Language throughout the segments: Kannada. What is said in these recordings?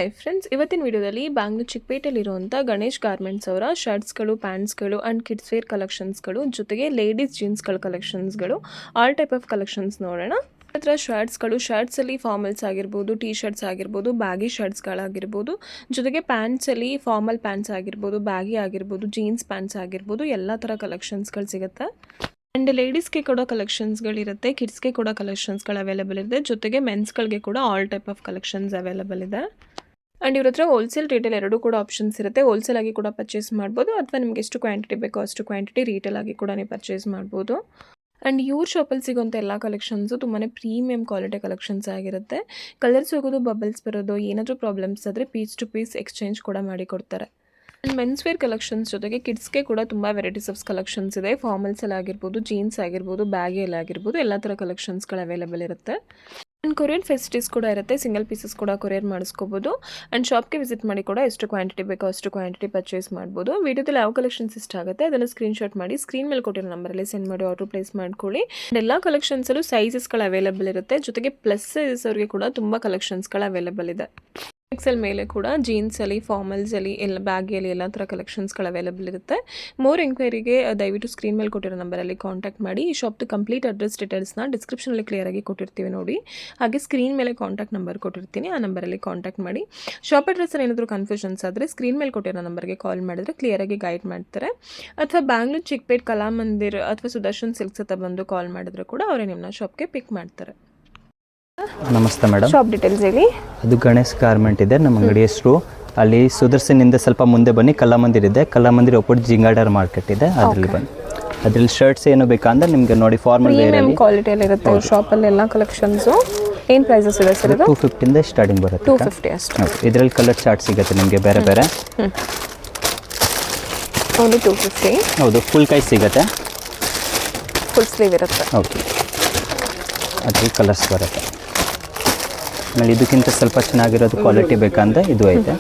ಹಾಯ್ ಫ್ರೆಂಡ್ಸ್, ಇವತ್ತಿನ ವಿಡಿಯೋದಲ್ಲಿ ಬ್ಯಾಂಗ್ಳೂರು ಚಿಕ್ಕಪೇಟೆಯಲ್ಲಿರುವಂಥ ಗಣೇಶ್ ಗಾರ್ಮೆಂಟ್ಸ್ ಅವರ ಶರ್ಟ್ಸ್ಗಳು, ಪ್ಯಾಂಟ್ಸ್ಗಳು ಆ್ಯಂಡ್ ಕಿಡ್ಸ್ ವೇರ್ ಕಲೆಕ್ಷನ್ಸ್ಗಳು, ಜೊತೆಗೆ ಲೇಡೀಸ್ ಜೀನ್ಸ್ಗಳ ಕಲೆಕ್ಷನ್ಸ್ಗಳು, ಆಲ್ ಟೈಪ್ ಆಫ್ ಕಲೆಕ್ಷನ್ಸ್ ನೋಡೋಣ. ಹತ್ರ ಶರ್ಟ್ಸಲ್ಲಿ ಫಾರ್ಮಲ್ಸ್ ಆಗಿರ್ಬೋದು, ಟೀ ಶರ್ಟ್ಸ್ ಆಗಿರ್ಬೋದು, ಬ್ಯಾಗಿ ಶರ್ಟ್ಸ್ಗಳಾಗಿರ್ಬೋದು, ಜೊತೆಗೆ ಪ್ಯಾಂಟ್ಸಲ್ಲಿ ಫಾರ್ಮಲ್ ಪ್ಯಾಂಟ್ಸ್ ಆಗಿರ್ಬೋದು, ಬ್ಯಾಗಿ ಆಗಿರ್ಬೋದು, ಜೀನ್ಸ್ ಪ್ಯಾಂಟ್ಸ್ ಆಗಿರ್ಬೋದು, ಎಲ್ಲ ಥರ ಕಲೆಕ್ಷನ್ಸ್ಗಳು ಸಿಗುತ್ತೆ. ಆ್ಯಂಡ್ ಲೇಡೀಸ್ಗೆ ಕೂಡ ಕಲೆಕ್ಷನ್ಸ್ಗಳಿರುತ್ತೆ, ಕಿಡ್ಸ್ಗೆ ಕೂಡ ಕಲೆಕ್ಷನ್ಸ್ಗಳು ಅವೈಲೇಬಲ್ ಇದೆ, ಜೊತೆಗೆ ಮೆನ್ಸ್ಗಳಿಗೆ ಕೂಡ all type of collections available ಇದೆ. ಆ್ಯಂಡ್ ಇವ್ರ ಹತ್ರ ಹೋಲ್ಸೇಲ್ ರಿಟೇಲ್ ಎರಡೂ ಕೂಡ ಆಪ್ಷನ್ಸ್ ಇರುತ್ತೆ. ಹೋಲ್ಸೇಲ್ ಆಗಿ ಕೂಡ ಪರ್ಚೇಸ್ ಮಾಡ್ಬೋದು, ಅಥವಾ ನಿಮ್ಗೆ ಎಷ್ಟು ಕ್ವಾಂಟಿಟಿ ಬೇಕೋ ಅಷ್ಟು ಕ್ವಾಂಟಿಟಿ ರಿಟೇಲ್ ಆಗಿ ಕೂಡ ನೀವು ಪರ್ಚೇಸ್ ಮಾಡ್ಬೋದು. ಆ್ಯಂಡ್ ಇವ್ರ ಶಾಪಲ್ಲಿ ಸಿಗೋಂಥ ಎಲ್ಲ ಕಲೆಕ್ಷನ್ಸು ತುಂಬಾ ಪ್ರೀಮಿಯಂ ಕ್ವಾಲಿಟಿ ಕಲೆಕ್ಷನ್ಸ್ ಆಗಿರುತ್ತೆ. ಕಲರ್ಸ್ ಹೋಗೋದು, ಬಬಲ್ಸ್ ಬರೋದು, ಏನಾದರೂ ಪ್ರಾಬ್ಲಮ್ಸ್ ಆದರೆ ಪೀಸ್ ಟು ಪೀಸ್ ಎಕ್ಸ್ಚೇಂಜ್ ಕೂಡ ಮಾಡಿ ಕೊಡ್ತಾರೆ. ಆ್ಯಂಡ್ ಮೆನ್ಸ್ ವೇರ್ ಕಲೆಕ್ಷನ್ಸ್ ಜೊತೆಗೆ ಕಿಡ್ಸ್ಗೆ ಕೂಡ ತುಂಬ ವೆರೈಟೀಸ್ ಆಫ್ ಕಲೆಕ್ಷನ್ಸ್ ಇದೆ. ಫಾರ್ಮಲ್ಸಲ್ಲಿ ಆಗಿರ್ಬೋದು, ಜೀನ್ಸ್ ಆಗಿರ್ಬೋದು, ಬ್ಯಾಗಿಯಲ್ಲಿ ಆಗಿರ್ಬೋದು, ಎಲ್ಲ ಥರ ಕಲೆಕ್ಷನ್ಸ್ಗಳು ಅವೈಲೇಬಲ್ ಇರುತ್ತೆ. ಆ್ಯಂಡ್ ಕೊರಿಯರ್ ಫೆಸಿಲಿಟೀಸ್ ಕೂಡ ಇರುತ್ತೆ. ಸಿಂಗಲ್ ಪೀಸಸ್ ಕೂಡ ಕೊರಿಯರ್ ಮಾಡಿಸ್ಕೋಬೋದು. ಆ್ಯಂಡ್ ಶಾಪ್ಗೆ ವಿಸಿಟ್ ಮಾಡಿ ಕೂಡ ಎಷ್ಟು ಕ್ವಾಂಟಿಟಿ ಬೇಕೋ ಅಷ್ಟು ಕ್ವಾಂಟಿಟಿ ಪರ್ಚೇಸ್ ಮಾಡ್ಬೋದು. ವೀಡಿಯೋದಲ್ಲಿ ಯಾವ ಕಲೆಕ್ಷನ್ಸ್ ಇಷ್ಟ ಆಗುತ್ತೆ ಅದನ್ನು ಸ್ಕ್ರೀನ್ಶಾಟ್ ಮಾಡಿ ಸ್ಕ್ರೀನ್ ಮೇಲೆ ಕೊಟ್ಟಿರೋ ನಂಬರಲ್ಲಿ ಸೆಂಡ್ ಮಾಡಿ ಆರ್ಡರ್ ಪ್ಲೇಸ್ ಮಾಡ್ಕೊಳ್ಳಿ. ಆ್ಯಂಡ್ ಎಲ್ಲ ಕಲೆಕ್ಷನ್ಸಲ್ಲೂ ಸೈಜಸ್ಗಳು ಅವೈಲೇಬಲ್ ಇರುತ್ತೆ, ಜೊತೆಗೆ ಪ್ಲಸ್ ಸೈಜಸ್ ಅವರಿಗೆ ಕೂಡ ತುಂಬ ಕಲೆಕ್ಷನ್ಸ್ಗಳು ಅವೈಲೇಬಲ್ ಇದೆ. ಎಕ್ಸೆಲ್ ಮೇಲೆ ಕೂಡ ಜೀನ್ಸಲ್ಲಿ, ಫಾರ್ಮಲ್ಸಲ್ಲಿ, ಎಲ್ಲ ಬ್ಯಾಗಿಯಲ್ಲಿ ಎಲ್ಲ ಥರ ಕಲೆಕ್ಷನ್ಸ್ಗಳು ಅವೈಲೇಬಲ್ ಇರುತ್ತೆ. ಮೋರ್ ಎಂಕ್ವೈರಿಗೆ ದಯವಿಟ್ಟು ಸ್ಕ್ರೀನ್ ಮೇಲೆ ಕೊಟ್ಟಿರೋ ನಂಬರಲ್ಲಿ ಕಾಂಟ್ಯಾಕ್ಟ್ ಮಾಡಿ. ಈ ಶಾಪ್ದು ಕಂಪ್ಲೀಟ್ ಅಡ್ರೆಸ್ ಡೀಟೇಲ್ಸ್ನ ಡಿಸ್ಕ್ರಿಪ್ಷನಲ್ಲಿ ಕ್ಲಿಯರಾಗಿ ಕೊಟ್ಟಿರ್ತೀವಿ ನೋಡಿ. ಹಾಗೆ ಸ್ಕ್ರೀನ್ ಮೇಲೆ ಕಾಂಟ್ಯಾಕ್ಟ್ ನಂಬರ್ ಕೊಟ್ಟಿರ್ತೀನಿ, ಆ ನಂಬರಲ್ಲಿ ಕಾಂಟ್ಯಾಕ್ಟ್ ಮಾಡಿ. ಶಾಪ್ ಅಡ್ರೆಸ್ಸಲ್ಲಿ ಏನಾದರೂ ಕನ್ಫ್ಯೂಷನ್ಸ್ ಆದರೆ ಸ್ಕ್ರೀನ್ ಮೇಲೆ ಕೊಟ್ಟಿರೋ ನಂಬರ್ಗೆ ಕಾಲ್ ಮಾಡಿದ್ರೆ ಕ್ಲಿಯರಾಗಿ ಗೈಡ್ ಮಾಡ್ತಾರೆ. ಅಥವಾ ಬ್ಯಾಂಗ್ಳೂರು ಚಿಕ್ಕಪೇಟೆ ಕಲಾಮಂದಿರ್ ಅಥವಾ ಸುದರ್ಶನ್ ಸಿಲ್ಕ್ಸ್ ಹತ್ರ ಬಂದು ಕಾಲ್ ಮಾಡಿದ್ರೆ ಕೂಡ ಅವರೇ ನಿಮ್ಮನ್ನ ಶಾಪ್ಗೆ ಪಿಕ್ ಮಾಡ್ತಾರೆ. ನಮಸ್ತೆ ಮೇಡಮ್. ಶಾಪ್ ಡೀಟೇಲ್ಸ್ ಹೇಳಿ. ಅದು ಗಣೇಶ್ ಗಾರ್ಮೆಂಟ್ ಇದೆ, ನಮ್ಮ ಅಂಗಡಿ ಹೆಸರು. ಅಲ್ಲಿ ಸುದರ್ಶನಿಂದ ಸ್ವಲ್ಪ ಮುಂದೆ ಬನ್ನಿ, ಕಲಾಮಂದಿರ್ ಇದೆ. ಕಲಾಮಂದಿರ್ ಒಪ್ಪಟ್ಟು ಜಿಂಗಾಡರ್ ಮಾರ್ಕೆಟ್ ಇದೆ, ಅದರಲ್ಲಿ ಬನ್ನಿ. ಅದ್ರಲ್ಲಿ ಶರ್ಟ್ಸ್ ಏನು ಬೇಕಂದ್ರೆ ನಿಮಗೆ ನೋಡಿ, ಫಾರ್ಮಲ್ ವೇರ್ ಅಲ್ಲಿ ಕ್ವಾಲಿಟಿಯಲ್ಲಿ ಇರುತ್ತೆ. ಶಾಪಲ್ಲಿ ಎಲ್ಲ ಕಲೆಕ್ಷನ್ಸು ಏನು ಪ್ರೈಸಸ್ ಇದೆ ಸರ್? ಇದು 250 ಇಂದ ಸ್ಟಾರ್ಟಿಂಗ್ ಬರುತ್ತೆ. 250 ಅಷ್ಟೇ. ಇದರಲ್ಲಿ ಕಲರ್ ಚಾರ್ಟ್ ಸಿಗುತ್ತೆ ನಿಮಗೆ ಬೇರೆ ಬೇರೆ. ಓನ್ಲಿ 250. ಹೌದು, ಫುಲ್ ಕೈ ಸಿಗುತ್ತೆ, ಫುಲ್ ಸ್ಲೀವ್ ಇರುತ್ತೆ. ಓಕೆ, ಅದ್ರಲ್ಲಿ ಕಲರ್ಸ್ ಬರುತ್ತೆ. ಆಮೇಲೆ ಇದಕ್ಕಿಂತ ಸ್ವಲ್ಪ ಚೆನ್ನಾಗಿರೋದು ಕ್ವಾಲಿಟಿ ಬೇಕಂದ್ರೆ ಇದು ಐತೆ.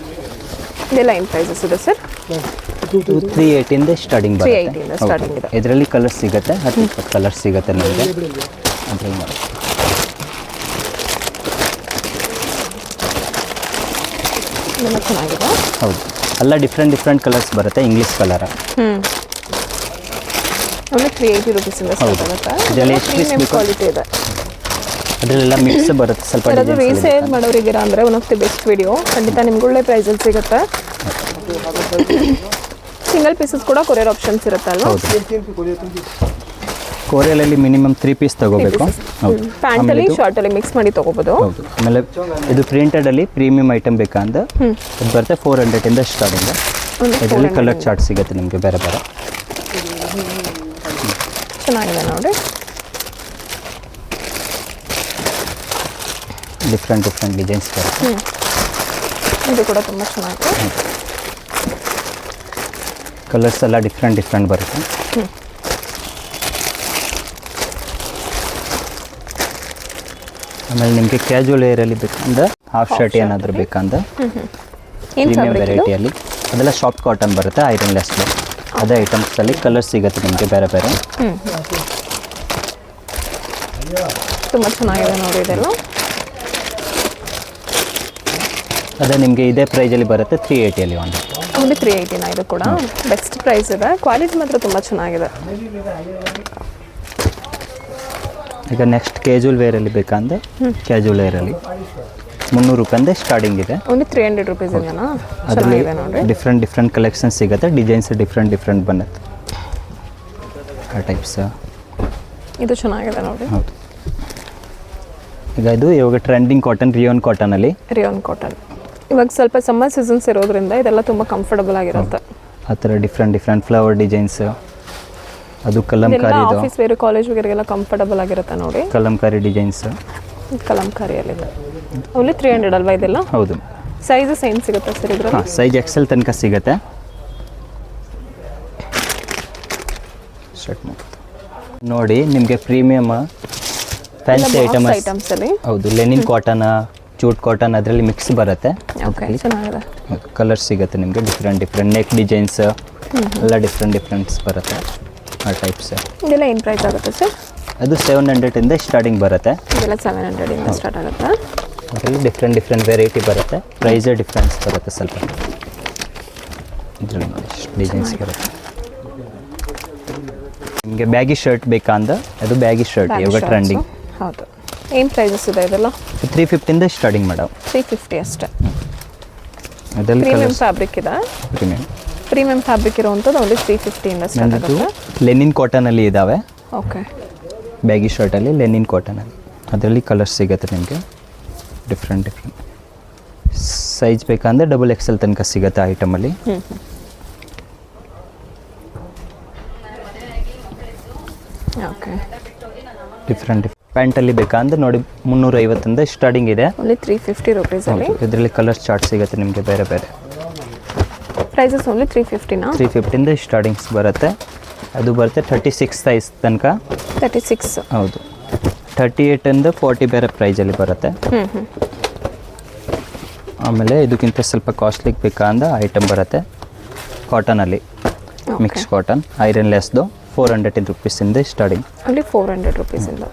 ಇದೆಲ್ಲ ಏನು ಪ್ರೈಸಸ್ ಇದೆ ಸರ್? 380 ಇಂದ ಸ್ಟಾರ್ಟಿಂಗ್ ಬರುತ್ತೆ. ಇದರಲ್ಲಿ ಕಲರ್ಸ್ ಸಿಗುತ್ತೆ, 10 ಕಲರ್ಸ್ ಸಿಗುತ್ತೆ ನಿಮಗೆ. ಅದ್ರಲ್ಲಿ ನೋಡಿ, ಚೆನ್ನಾಗಿದೆ. ಹೌದು, ಎಲ್ಲ ಡಿಫ್ರೆಂಟ್ ಕಲರ್ಸ್ ಬರುತ್ತೆ. ಇಂಗ್ಲೀಷ್ ಕಲರ್ ಓನ್ಲಿ 380 ರುಪೀಸ್ ಇಂದ ಸ್ಟಾರ್ಟ್ ಆಗುತ್ತೆ. ಇದರಲ್ಲಿ ಎಷ್ಟು ಪೀಸ್ ಬೇಕು? ಕ್ವಾಲಿಟಿ ಇದೆ. ಅದರಲ್ಲೆಲ್ಲ ಮಿಕ್ಸ್ ಬರುತ್ತೆ. ಸ್ವಲ್ಪ ಅದು ರೀಸೇಲ್ ಮಾಡೋರಿದ್ದೀರಾ ಅಂದರೆ one of the best video. ಖಂಡಿತ ನಿಮ್ಗೆ ಒಳ್ಳೆ ಪ್ರೈಸಲ್ಲಿ ಸಿಗುತ್ತೆ. ಸಿಂಗಲ್ ಪೀಸಸ್ ಕೂಡ ಕೊರಿಯರ್ ಆಪ್ಷನ್ಸ್ ಇರುತ್ತಲ್ವ? ಕೊರಿಯರಲ್ಲಿ ಮಿನಿಮಮ್ 3 ಪೀಸ್ ತಗೋಬೇಕು. ಪ್ಯಾಂಟಲ್ಲಿ ಶಾರ್ಟಲ್ಲಿ ಮಿಕ್ಸ್ ಮಾಡಿ ತೊಗೋಬೋದು. ಹೌದು. ಆಮೇಲೆ ಇದು ಪ್ರಿಂಟೆಡಲ್ಲಿ ಪ್ರೀಮಿಯಂ ಐಟಮ್ ಬೇಕಂದ್ರೆ ಅದು ಬರುತ್ತೆ 400 ಇಂದ ಸ್ಟಾರ್ಟಿಂಗ್. ಇದರಲ್ಲಿ ಕಲರ್ ಚಾರ್ಟ್ ಸಿಗುತ್ತೆ ನಿಮಗೆ ಬೇರೆ ಬೇರೆ. ಚೆನ್ನಾಗಿದೆ ನೋಡಿ, ಡಿಫ್ರೆಂಟ್ ಡಿಸೈನ್ಸ್ ಬರುತ್ತೆ. ಇದು ಕೂಡ ತುಂಬ ಚೆನ್ನಾಗಿದೆ. ಕಲರ್ಸ್ ಎಲ್ಲ ಡಿಫ್ರೆಂಟ್ ಬರುತ್ತೆ. ಆಮೇಲೆ ನಿಮಗೆ ಕ್ಯಾಜುವಲ್ ವೇರಲ್ಲಿ ಬೇಕಂದ್ರೆ ಹಾಫ್ ಶರ್ಟ್ ಏನಾದರೂ ಬೇಕಂದ್ರೆ ಪ್ರೀಮಿಯಂ ವೆರೈಟಿಯಲ್ಲಿ ಅದೆಲ್ಲ ಸಾಫ್ಟ್ ಕಾಟನ್ ಬರುತ್ತೆ, ಐರನ್ಲೆಸ್. ಅದೇ ಐಟಮ್ಸಲ್ಲಿ ಕಲರ್ಸ್ ಸಿಗುತ್ತೆ ನಿಮಗೆ ಬೇರೆ ಬೇರೆ. ತುಂಬ ಚೆನ್ನಾಗಿದೆ ನೋಡಿ. ಇದೆಲ್ಲ ಅದೇ ನಿಮಗೆ ಇದೇ ಪ್ರೈಸಲ್ಲಿ ಬರುತ್ತೆ, 380 ಓನ್ಲಿ 380. ಇದು ಕೂಡ ಬೆಸ್ಟ್ ಪ್ರೈಸ್ ಇದೆ. ಕ್ವಾಲಿಟಿ ಮಾತ್ರ ತುಂಬ ಚೆನ್ನಾಗಿದೆ. ಈಗ ನೆಕ್ಸ್ಟ್ ಕ್ಯಾಜುವಲ್ ವೇರಲ್ಲಿ ಬೇಕಂದ್ರೆ ಕ್ಯಾಜುವಲ್ ವೇರಲ್ಲಿ 300 ರೂಪಾಯಿಂದ ಸ್ಟಾರ್ಟಿಂಗ್ ಇದೆ. ಓನ್ಲಿ 300 ರುಪೀಸ್ ಇಂದನಾ? ಚೆನ್ನಾಗಿದೆ ನೋಡಿ. ಡಿಫ್ರೆಂಟ್ ಕಲೆಕ್ಷನ್ ಸಿಗುತ್ತೆ. ಡಿಸೈನ್ಸ್ ಡಿಫ್ರೆಂಟ್ ಬರುತ್ತೆ, ಆ ಟೈಪ್ಸ್. ಇದು ಚೆನ್ನಾಗಿದೆ ನೋಡಿ. ಹೌದು. ಈಗ ಇದು ಇವಾಗ ಟ್ರೆಂಡಿಂಗ್ ಕಾಟನ್, ರಿಯೋನ್ ಕಾಟನಲ್ಲಿ. ರಿಯೋನ್ ಕಾಟನ್ ಇವಾಗ ಸ್ವಲ್ಪ ಸಮ್ಮರ್ ಸೀಸನ್ಸ್ ಇರೋದ್ರಿಂದ ಇದೆಲ್ಲ ತುಂಬ ಕಂಫರ್ಟಬಲ್ ಆಗಿರುತ್ತೆ. ಆ ಥರ ಡಿಫ್ರೆಂಟ್ ಫ್ಲವರ್ ಡಿಸೈನ್ಸ್. ಅದು ಕಲಂಕಾರಿ, ಆಫೀಸ್ ವೇರ್, ಕಾಲೇಜ್ ವೇರ್ಗೆಲ್ಲ ಕಂಫರ್ಟಬಲ್ ಆಗಿರುತ್ತೆ ನೋಡಿ. ಕಲಂಕಾರಿ ಡಿಸೈನ್ಸ್, ಕಲಂಕಾರಿಯಲ್ಲಿದೆ. ಓನ್ಲಿ 300 ಅಲ್ವಾ ಇದೆಲ್ಲ? ಹೌದು. ಸೈಜಸ್ ಏನು ಸಿಗುತ್ತೆ ಸರ್ ಇದರಲ್ಲಿ? ಸೈಜ್ ಎಕ್ಸೆಲ್ ತನಕ ಸಿಗುತ್ತೆ. ನೋಡಿ, ನಿಮಗೆ ಪ್ರೀಮಿಯಮ್ ಫ್ಯಾನ್ಸಿ ಐಟಮ್ಸ್ ಅಲ್ಲಿ. ಹೌದು, ಲೆನಿನ್ ಕಾಟನ್, ಜೂಟ್ ಕಾಟನ್, ಅದರಲ್ಲಿ ಮಿಕ್ಸ್ ಬರುತ್ತೆ. ಚೆನ್ನಾಗಿದೆ. ಕಲರ್ ಸಿಗುತ್ತೆ ನಿಮಗೆ ಡಿಫ್ರೆಂಟ್ ನೆಕ್ ಡಿಸೈನ್ಸ್ ಎಲ್ಲ ಡಿಫ್ರೆಂಟ್ಸ್ ಬರುತ್ತೆ, ಆ ಟೈಪ್ಸ್. ಇದೆಲ್ಲ ಏನು ಪ್ರೈಸ್ ಆಗುತ್ತೆ ಸರ್? ಅದು 700 ಇಂದ ಸ್ಟಾರ್ಟಿಂಗ್ ಬರುತ್ತೆ. ಇದೆಲ್ಲ 700 ಇಂದ ಸ್ಟಾರ್ಟ್ ಆಗುತ್ತೆ. ಅದರಲ್ಲಿ ಡಿಫ್ರೆಂಟ್ ವೆರೈಟಿ ಬರುತ್ತೆ, ಪ್ರೈಸೇ ಡಿಫ್ರೆನ್ಸ್ ಬರುತ್ತೆ ಸ್ವಲ್ಪ. ಇದರಲ್ಲಿ ನೋಡಿ ಇಷ್ಟು ಡಿಸೈನ್ಸ್ ಬರುತ್ತೆ. ನಿಮಗೆ ಬ್ಯಾಗಿ ಶರ್ಟ್ ಬೇಕಾ ಅಂದ್ರೆ ಅದು ಬ್ಯಾಗಿ ಶರ್ಟ್ ಇವಾಗ ಟ್ರೆಂಡಿಂಗ್. ಹೌದು. ಏನು ಪ್ರೈಸಸ್ ಇದೆ ಇದೆಲ್ಲ? 350 ಸ್ಟಾರ್ಟಿಂಗ್ ಮೇಡಮ್. 350 ಅಷ್ಟೇ. ಅದರಲ್ಲಿ ಪ್ರೀಮಿಯಂ ಫ್ಯಾಬ್ರಿಕ್ ಇದೆ. ಪ್ರೀಮಿಯಂ ಫ್ಯಾಬ್ರಿಕ್ ಇರುವಂಥದ್ದು ಓನ್ಲಿ 350 ಇಂದ ಸ್ಟಾರ್ಟ್ ಆಗುತ್ತೆ. ಲೆನಿನ್ ಕಾಟನಲ್ಲಿ ಇದ್ದಾವೆ. ಓಕೆ. ಬ್ಯಾಗಿ ಶರ್ಟಲ್ಲಿ ಲೆನಿನ್ ಕಾಟನಲ್ಲಿ ಅದರಲ್ಲಿ ಕಲರ್ಸ್ ಸಿಗುತ್ತೆ ನಿಮಗೆ ಡಿಫ್ರೆಂಟ್ ಸೈಜ್ ಬೇಕಂದ್ರೆ XXL ತನಕ ಸಿಗುತ್ತೆ ಐಟಮಲ್ಲಿ. ಓಕೆ. ಡಿಫ್ರೆಂಟ್ ಪ್ಯಾಂಟಲ್ಲಿ ಬೇಕಂದ್ರೆ ನೋಡಿ 350 ಸ್ಟಾರ್ಟಿಂಗ್ ಇದೆ. ಓನ್ಲಿ 350 ರುಪೀಸಲ್ಲಿ. ಇದರಲ್ಲಿ ಕಲರ್ಸ್ ಚಾರ್ಟ್ ಸಿಗುತ್ತೆ ನಿಮಗೆ ಬೇರೆ ಬೇರೆ. Prices only 350ನಾ? 350 ಸ್ಟಾರ್ಟಿಂಗ್ಸ್ ಬರುತ್ತೆ. ಅದು ಬರುತ್ತೆ 36 ಸೈಜ್ ತನಕ. 36. ಹೌದು. 38 40 ಬೇರೆ ಪ್ರೈಸಲ್ಲಿ ಬರುತ್ತೆ. ಆಮೇಲೆ ಇದಕ್ಕಿಂತ ಸ್ವಲ್ಪ ಕಾಸ್ಟ್ಲಿಗೆ ಬೇಕಂದ್ರೆ ಐಟಮ್ ಬರುತ್ತೆ ಕಾಟನಲ್ಲಿ, ಮಿಕ್ಸ್ ಕಾಟನ್ ಐರನ್ ಲೆಸ್ದು 400 ರುಪೀಸಿಂದ ಸ್ಟಾರ್ಟಿಂಗ್. ಅಲ್ಲಿ 400 ರುಪೀಸಿಂದ.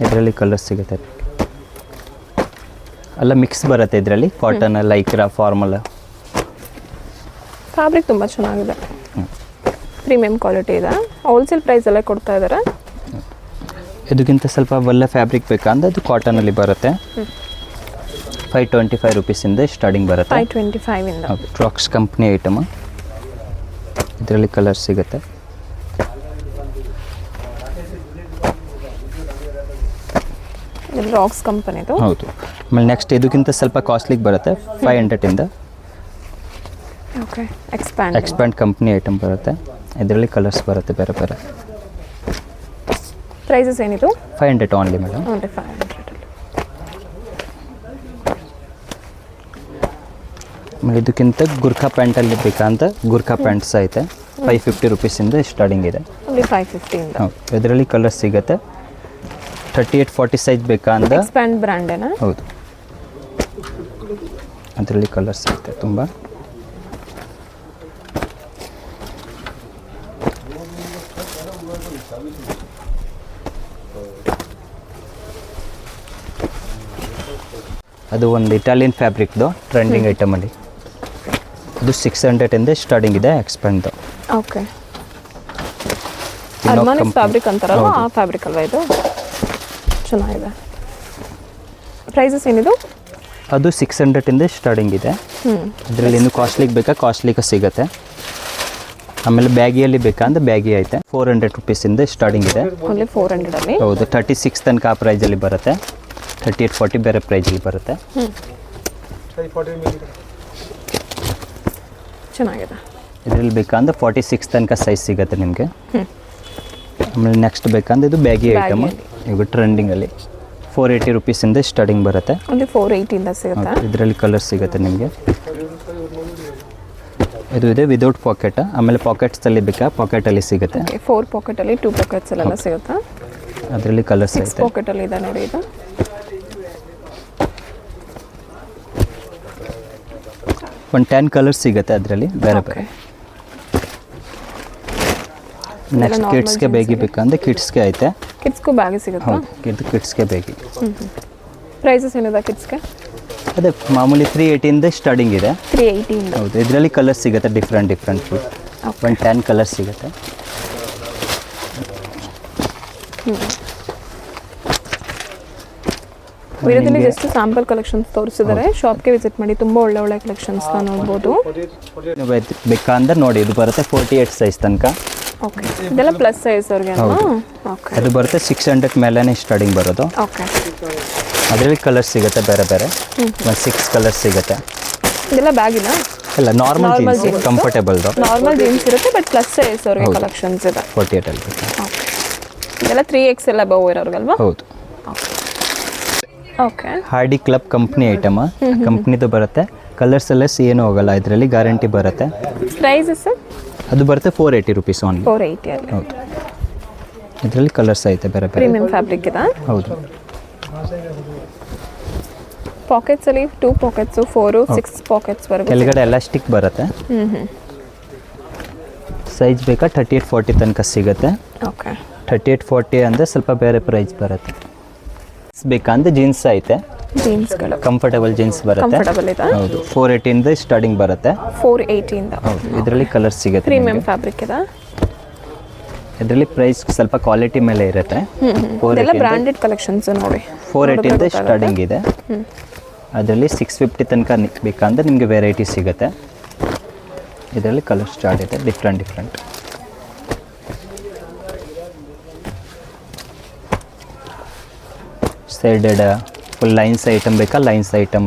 ಇದರಲ್ಲಿ ಕಲರ್ಸ್ ಸಿಗುತ್ತೆ ಎಲ್ಲ ಮಿಕ್ಸ್ ಬರುತ್ತೆ ಇದರಲ್ಲಿ, ಕಾಟನ್ ಲೈಕ್ರಾ ಫಾರ್ಮಲ್. ಫ್ಯಾಬ್ರಿಕ್ ತುಂಬ ಚೆನ್ನಾಗಿದೆ, ಪ್ರೀಮಿಯಂ ಕ್ವಾಲಿಟಿ ಇದೆ. ಹೋಲ್ಸೇಲ್ ಪ್ರೈಸಲ್ಲೇ ಕೊಡ್ತಾ ಇದ್ದಾರೆ. ಇದಕ್ಕಿಂತ ಸ್ವಲ್ಪ ಒಳ್ಳೆ ಫ್ಯಾಬ್ರಿಕ್ ಬೇಕಂದ್ರೆ ಅದು ಕಾಟನಲ್ಲಿ ಬರುತ್ತೆ. 525 ರುಪೀಸಿಂದ ಸ್ಟಾರ್ಟಿಂಗ್ ಬರುತ್ತೆ. 525 ಇಂದ. Tracks company item. ಇದರಲ್ಲಿ ಕಲರ್ ಸಿಗುತ್ತೆ. ರಾಕ್ಸ್ ಕಂಪನಿದು. ಹೌದು. ಆಮೇಲೆ ನೆಕ್ಸ್ಟ್ ಇದಕ್ಕಿಂತ ಸ್ವಲ್ಪ ಕಾಸ್ಟ್ಲಿಗೆ ಬರುತ್ತೆ 500 ಇಂದ. ಓಕೆ. ಎಕ್ಸ್ಪ್ಯಾಂಡ್ ಕಂಪ್ನಿ ಐಟಮ್ ಬರುತ್ತೆ. ಇದರಲ್ಲಿ ಕಲರ್ಸ್ ಬರುತ್ತೆ ಬೇರೆ ಬೇರೆ. ಪ್ರೈಸಸ್ ಏನಿದು? 500 ಓನ್ಲಿ ಮೇಡಮ್. ಓನ್ಲಿ 500. ಆಮೇಲೆ ಇದಕ್ಕಿಂತ ಗುರ್ಖಾ ಪ್ಯಾಂಟಲ್ಲಿ ಬೇಕಂತ ಗುರ್ಖಾ ಪ್ಯಾಂಟ್ಸ್ ಐತೆ 550 ರುಪೀಸಿಂದ ಸ್ಟಾರ್ಟಿಂಗ್ ಇದೆ. ಓನ್ಲಿ 550 ಇಂದ. ಹೌದು. ಇದರಲ್ಲಿ ಕಲರ್ಸ್ ಸಿಗುತ್ತೆ. 38 40 ಸೈಜ್ ಬೇಕಂದ್ರೆ ಎಕ್ಸ್ಪ್ಯಾಂಡ್ ಬ್ರ್ಯಾಂಡೇನಾ? ಹೌದು. ಅದರಲ್ಲಿ ಕಲರ್ಸ್ ಸಿಗುತ್ತೆ ತುಂಬ. ಅದು ಒಂದು ಇಟಾಲಿಯನ್ ಫ್ಯಾಬ್ರಿಕ್ದು ಟ್ರೆಂಡಿಂಗ್ ಐಟಮಲ್ಲಿ. ಅದು 600 ಇಂದ ಸ್ಟಾರ್ಟಿಂಗ್ ಇದೆ ಎಕ್ಸ್ಪ್ಯಾಂಡ್ದು. ಓಕೆ. ಅರ್ಮಾನಿಸ್ ಫ್ಯಾಬ್ರಿಕ್ ಅಂತಾರಲ್ಲ ಆ ಫ್ಯಾಬ್ರಿಕ್ ಅಲ್ವಾ ಇದು? ಚೆನ್ನಾಗಿದೆ. ಪ್ರೈಸಸ್ ಏನಿದು? ಅದು 600 ಇಂದ ಸ್ಟಾರ್ಟಿಂಗ್ ಇದೆ. ಇದರಲ್ಲಿ ಇನ್ನು ಕಾಸ್ಟ್ಲಿಗೆ ಬೇಕಾ ಕಾಸ್ಟ್ಲಿಗೆ ಸಿಗುತ್ತೆ. ಆಮೇಲೆ ಬ್ಯಾಗಿಯಲ್ಲಿ ಬೇಕಂದ್ರೆ ಬ್ಯಾಗಿ ಐತೆ 400 ರುಪೀಸಿಂದ ಸ್ಟಾರ್ಟಿಂಗ್ ಇದೆ. ಓನ್ಲಿ 400 ಅಲ್ಲಿ. ಹೌದು. 36 ತನಕ ಆ ಪ್ರೈಸಲ್ಲಿ ಬರುತ್ತೆ. 38 40 ಬೇರೆ ಪ್ರೈಸಲ್ಲಿ ಬರುತ್ತೆ. ಚೆನ್ನಾಗಿದೆ. ಇದರಲ್ಲಿ ಬೇಕಂದ್ರೆ 46 ತನಕ ಸೈಜ್ ಸಿಗುತ್ತೆ ನಿಮಗೆ. ಆಮೇಲೆ ನೆಕ್ಸ್ಟ್ ಬೇಕಂದ್ರೆ ಇದು ಬ್ಯಾಗಿ ಐಟಮ್ ಈಗ ಟ್ರೆಂಡಿಂಗಲ್ಲಿ 480 ರುಪೀಸಿಂದ ಸ್ಟಾರ್ಟಿಂಗ್ ಬರುತ್ತೆ. ಓನ್ಲಿ 480 ಇಂದ ಸಿಗುತ್ತೆ. ಇದರಲ್ಲಿ ಕಲರ್ ಸಿಗುತ್ತೆ ನಿಮಗೆ. ಇದು ಇದೆ ವಿದೌಟ್ ಪಾಕೆಟ್. ಆಮೇಲೆ ಪಾಕೆಟ್ಸಲ್ಲಿ ಬೇಕಾ ಪಾಕೆಟಲ್ಲಿ ಸಿಗುತ್ತೆ. 4 ಪಾಕೆಟಲ್ಲಿ 2 ಪಾಕೆಟ್ಸ್ ಎಲ್ಲ ಸಿಗುತ್ತೆ. ಅದರಲ್ಲಿ ಕಲರ್ಸ್ 6 ಐತೆ. ಪಾಕೆಟಲ್ಲಿ ಇದೆ ನೋಡಿ ಇದು. ಒಂದು 10 ಕಲರ್ಸ್ ಸಿಗುತ್ತೆ ಅದರಲ್ಲಿ ಬೇರೆ ಬೇರೆ. ನೆಕ್ಸ್ಟ್ ಕಿಡ್ಸ್ಗೆ ಬೇಗಿ ಬೇಕಂದ್ರೆ ಕಿಡ್ಸ್ಗೆ ಐತೆ. ಕಿಡ್ಸ್ಗೂ ಬ್ಯಾಗಿ ಸಿಗುತ್ತೆ. ಹೌದು. ಇದು ಕಿಡ್ಸ್ಗೆ ಬೇಗಿ. ಪ್ರೈಸಸ್ ಏನಿದೆ ಕಿಡ್ಸ್ಗೆ? ಅದೇ ಮಾಮೂಲಿ 380 ಇಂದ ಸ್ಟಾರ್ಟಿಂಗ್ ಇದೆ. 380 ಇಂದ. ಹೌದು. ಇದರಲ್ಲಿ ಕಲರ್ಸ್ ಸಿಗುತ್ತೆ ಡಿಫ್ರೆಂಟ್ ಒಂದು 10 ಕಲರ್ಸ್ ಸಿಗುತ್ತೆ. ವಿಡಿಯೋದಲ್ಲಿ ಜಸ್ಟ್ ಸ್ಯಾಂಪಲ್ ಕಲೆಕ್ಷನ್ಸ್ ತೋರಿಸಿದ್ದಾರೆ. ಶಾಪ್ಗೆ ವಿಸಿಟ್ ಮಾಡಿ, ತುಂಬ ಒಳ್ಳೆ ಒಳ್ಳೆ ಕಲೆಕ್ಷನ್ಸ್ನ ನೋಡ್ಬೋದು. ಬೇಕಂದ್ರೆ ನೋಡಿ ಇದು ಬರುತ್ತೆ 48 ಸೈಜ್ ತನಕ. ಓಕೆ. ಇದೆಲ್ಲ ಪ್ಲಸ್ ಸೈಜ್ ಅವ್ರಿಗೆ ಅಲ್ವಾ? ಓಕೆ. ಅದು ಬರುತ್ತೆ 600 ಮೇಲೇ ಸ್ಟಾರ್ಟಿಂಗ್ ಬರೋದು. ಓಕೆ. ಅದರಲ್ಲಿ ಕಲರ್ಸ್ ಸಿಗುತ್ತೆ ಬೇರೆ ಬೇರೆ. ಒಂದು 6 ಕಲರ್ಸ್ ಸಿಗುತ್ತೆ. ಇದೆಲ್ಲ ಬ್ಯಾಗಿನ? ಇಲ್ಲ, ನಾರ್ಮಲ್ ಜೀನ್ಸ್ ಕಂಫರ್ಟೇಬಲ್ದು. ನಾರ್ಮಲ್ ಜೀನ್ಸ್ ಇರುತ್ತೆ ಬಟ್ ಪ್ಲಸ್ ಸೈಜ್ ಅವ್ರಿಗೆ ಕಲೆಕ್ಷನ್ಸ್ ಇದೆ. 48 ಅಲ್ಲಿ. ಓಕೆ. ಇದೆಲ್ಲ 3XL ಅಬವ್ ಇರೋರ್ಗಲ್ವಾ? ಹೌದು. Okay. Hardy club company item. ಕಂಪ್ನಿದು ಬರುತ್ತೆ. ಕಲರ್ಸ್ ಎಲ್ಲ ಏನು ಹೋಗಲ್ಲ, ಇದರಲ್ಲಿ ಗ್ಯಾರಂಟಿ ಬರುತ್ತೆ. ಪ್ರೈಸಸ್? ಅದು ಬರುತ್ತೆ 480 ರುಪೀಸ್ ಓನ್ಲಿ. 480 ಅಲ್ಲಿ. ಹೌದು. ಇದರಲ್ಲಿ ಕಲರ್ಸ್ ಐತೆ ಬೇರೆ ಬೇರೆ. ಪ್ರೀಮಿಯಂ ಫ್ಯಾಬ್ರಿಕ್ ಇದೆ. ಹೌದು. ಪಾಕೆಟ್ಸ್ ಅಲ್ಲಿ 2 ಪಾಕೆಟ್ಸ್ 4 6 ಪಾಕೆಟ್ಸ್ ವರೆಗೂ. ಕೆಳಗಡೆ ಎಲಾಸ್ಟಿಕ್ ಬರುತ್ತೆ. ಸೈಜ್ ಬೇಕಾ 38 40 ತನಕ ಸಿಗುತ್ತೆ. ಓಕೆ. 38 40 ಅಂದರೆ ಸ್ವಲ್ಪ ಬೇರೆ ಪ್ರೈಸ್ ಬರುತ್ತೆ. ಬೇಕಂದ್ರೆ ಜೀನ್ಸ್ ಐತೆ ಜೀನ್ಸ್ಗಳು ಕಂಫರ್ಟಬಲ್ ಜೀನ್ಸ್ ಬರುತ್ತೆ. ಕಂಫರ್ಟಬಲ್ ಇದೆ. ಹೌದು 480 ಸ್ಟಾರ್ಟಿಂಗ್ ಬರುತ್ತೆ. 480 ಇಂದ. ಹೌದು ಇದರಲ್ಲಿ ಕಲರ್ಸ್ ಸಿಗುತ್ತೆ. ಪ್ರೀಮಿಯಂ ಫ್ಯಾಬ್ರಿಕ್ ಇದೆ. ಇದರಲ್ಲಿ ಪ್ರೈಸ್ ಸ್ವಲ್ಪ ಕ್ವಾಲಿಟಿ ಮೇಲೆ ಇರುತ್ತೆ. ಇದೆಲ್ಲ ಬ್ರಾಂಡೆಡ್ ಕಲೆಕ್ಷನ್ಸ್ ನೋಡಿ. 480 ಇಂದ ಸ್ಟಾರ್ಟಿಂಗ್ ಇದೆ. ಅದರಲ್ಲಿ 650 ತನಕ ಬೇಕಂದ್ರೆ ನಿಮಗೆ ವೆರೈಟಿ ಸಿಗುತ್ತೆ. ಇದರಲ್ಲಿ ಕಲರ್ ಸ್ಟಾರ್ಟ್ ಇದೆ different. Sided full lines item ಬೇಕಾ ಲೈನ್ಸ್ ಐಟಮ್